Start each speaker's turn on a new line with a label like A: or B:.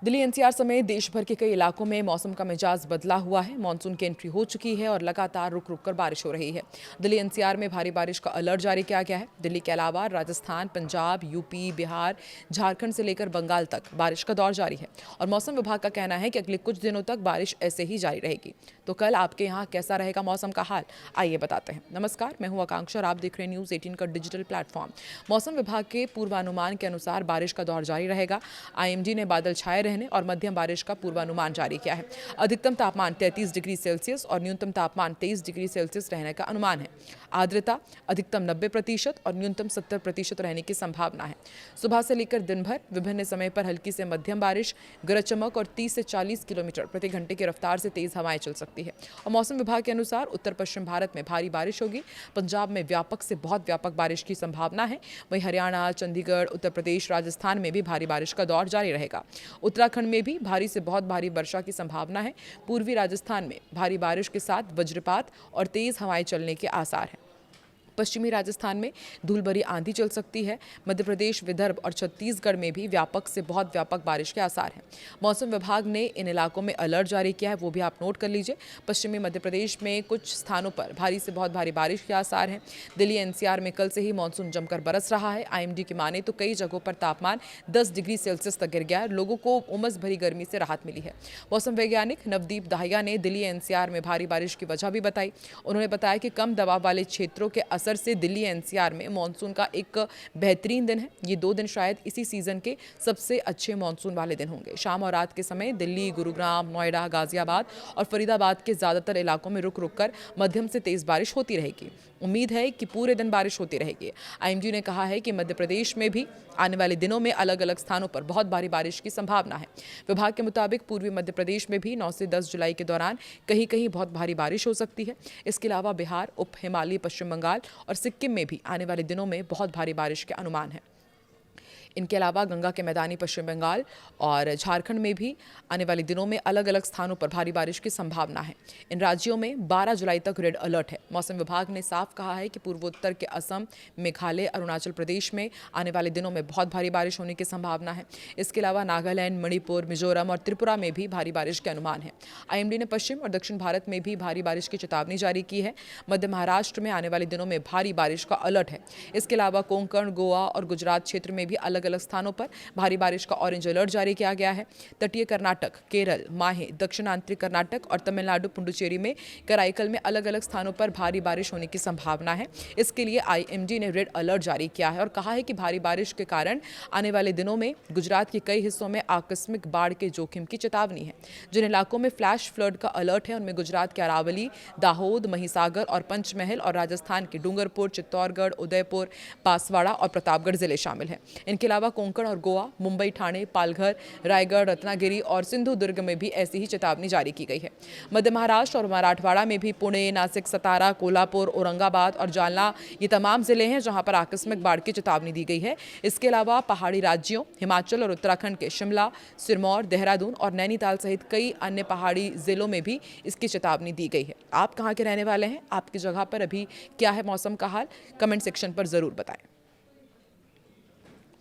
A: Delhi NCR समेत देश भर के कई इलाकों में मौसम का मिजाज बदला हुआ है। मानसून की एंट्री हो चुकी है और लगातार रुक रुक कर बारिश हो रही है। दिल्ली एनसीआर में भारी बारिश का अलर्ट जारी किया गया है। दिल्ली के अलावा राजस्थान, पंजाब, यूपी, बिहार, झारखंड से लेकर बंगाल तक बारिश का दौर जारी है और मौसम विभाग का कहना है कि अगले कुछ दिनों तक बारिश ऐसे ही जारी रहेगी। तो कल आपके यहाँ कैसा रहेगा मौसम का हाल, आइए बताते हैं। नमस्कार, मैं हूँ आकांक्षा और आप देख रहे हैं न्यूज़ 18 का डिजिटल प्लेटफॉर्म। मौसम विभाग के पूर्वानुमान के अनुसार बारिश का दौर जारी रहेगा। आईएमडी ने बादल छाए रहने और मध्यम बारिश का पूर्वानुमान जारी किया है। अधिकतम तापमान 33 डिग्री सेल्सियस और न्यूनतम तापमान 23 डिग्री सेल्सियस रहने का अनुमान है। आर्द्रता अधिकतम 90% और न्यूनतम 70% रहने की संभावना है। सुबह से लेकर दिन भर विभिन्न समय पर हल्की से मध्यम बारिश, गरज चमक और 30 से 40 किलोमीटर प्रति घंटे की रफ्तार से तेज हवाएं चल सकती है। और मौसम विभाग के अनुसार उत्तर पश्चिम भारत में भारी बारिश होगी। पंजाब में व्यापक से बहुत व्यापक बारिश की संभावना है। वहीं हरियाणा, चंडीगढ़, उत्तर प्रदेश, राजस्थान में भी भारी बारिश का दौर जारी रहेगा। उत्तराखंड में भी भारी से बहुत भारी वर्षा की संभावना है। पूर्वी राजस्थान में भारी बारिश के साथ वज्रपात और तेज हवाएं चलने के आसार हैं। पश्चिमी राजस्थान में धूल भरी आंधी चल सकती है। मध्य प्रदेश, विदर्भ और छत्तीसगढ़ में भी व्यापक से बहुत व्यापक बारिश के आसार हैं। मौसम विभाग ने इन इलाकों में अलर्ट जारी किया है, वो भी आप नोट कर लीजिए। पश्चिमी मध्य प्रदेश में कुछ स्थानों पर भारी से बहुत भारी बारिश के आसार हैं। दिल्ली एनसीआर में कल से ही मानसून जमकर बरस रहा है। आईएमडी की माने तो कई जगहों पर तापमान 10 डिग्री सेल्सियस तक गिर गया है। लोगों को उमस भरी गर्मी से राहत मिली है। मौसम वैज्ञानिक नवदीप दाहिया ने दिल्ली एनसीआर में भारी बारिश की वजह भी बताई। उन्होंने बताया कि कम दबाव वाले क्षेत्रों के असर से दिल्ली एनसीआर में मानसून का एक बेहतरीन दिन है। ये 2 दिन शायद इसी सीजन के सबसे अच्छे मानसून वाले दिन होंगे। शाम और रात के समय दिल्ली, गुरुग्राम, नोएडा, गाजियाबाद और फरीदाबाद के ज्यादातर इलाकों में रुक रुक कर मध्यम से तेज बारिश होती रहेगी। उम्मीद है कि पूरे दिन बारिश होती रहेगी। आईएमडी ने कहा है कि मध्य प्रदेश में भी आने वाले दिनों में अलग अलग स्थानों पर बहुत भारी बारिश की संभावना है। विभाग के मुताबिक पूर्वी मध्य प्रदेश में भी 9 से 10 जुलाई के दौरान कहीं कहीं बहुत भारी बारिश हो सकती है। इसके अलावा बिहार, उप हिमालयी पश्चिम बंगाल और सिक्किम में भी आने वाले दिनों में बहुत भारी बारिश के अनुमान है। इनके अलावा गंगा के मैदानी पश्चिम बंगाल और झारखंड में भी आने वाले दिनों में अलग अलग स्थानों पर भारी बारिश की संभावना है। इन राज्यों में 12 जुलाई तक रेड अलर्ट है। मौसम विभाग ने साफ कहा है कि पूर्वोत्तर के असम, मेघालय, अरुणाचल प्रदेश में आने वाले दिनों में बहुत भारी बारिश होने की संभावना है। इसके अलावा नागालैंड, मणिपुर, मिजोरम और त्रिपुरा में भी भारी बारिश के अनुमान है। आईएमडी ने पश्चिम और दक्षिण भारत में भी भारी बारिश की चेतावनी जारी की है। मध्य महाराष्ट्र में आने वाले दिनों में भारी बारिश का अलर्ट है। इसके अलावा कोंकण, गोवा और गुजरात क्षेत्र में भी अलग अलग स्थानों पर भारी बारिश का ऑरेंज अलर्ट जारी किया गया है। तटीय कर्नाटक, केरल, माहे, दक्षिणांतरी कर्नाटक और तमिलनाडु पुडुचेरी में कराईकल में अलग अलग स्थानों पर भारी बारिश होने की संभावना है। इसके लिए आईएमडी ने रेड अलर्ट जारी किया है और कहा है कि भारी बारिश के कारण आने वाले दिनों में गुजरात के कई हिस्सों में आकस्मिक बाढ़ के जोखिम की चेतावनी है। जिन इलाकों में फ्लैश फ्लड का अलर्ट है उनमें गुजरात के अरावली, दाहोद, महिसागर और पंचमहल और राजस्थान के डूंगरपुर, चित्तौड़गढ़, उदयपुर, बांसवाड़ा और प्रतापगढ़ जिले शामिल हैं। इनके अलावा कोंकण और गोवा, मुंबई, ठाणे, पालघर, रायगढ़, रत्नागिरी और सिंधुदुर्ग में भी ऐसी ही चेतावनी जारी की गई है। मध्य महाराष्ट्र और मराठवाड़ा में भी पुणे, नासिक, सतारा, कोल्हापुर, औरंगाबाद और जालना ये तमाम जिले हैं जहां पर आकस्मिक बाढ़ की चेतावनी दी गई है। इसके अलावा पहाड़ी राज्यों हिमाचल और उत्तराखंड के शिमला, सिरमौर, देहरादून और नैनीताल सहित कई अन्य पहाड़ी जिलों में भी इसकी चेतावनी दी गई है। आप कहां के रहने वाले हैं? आपकी जगह पर अभी क्या है मौसम का हाल? कमेंट सेक्शन पर जरूर बताएं।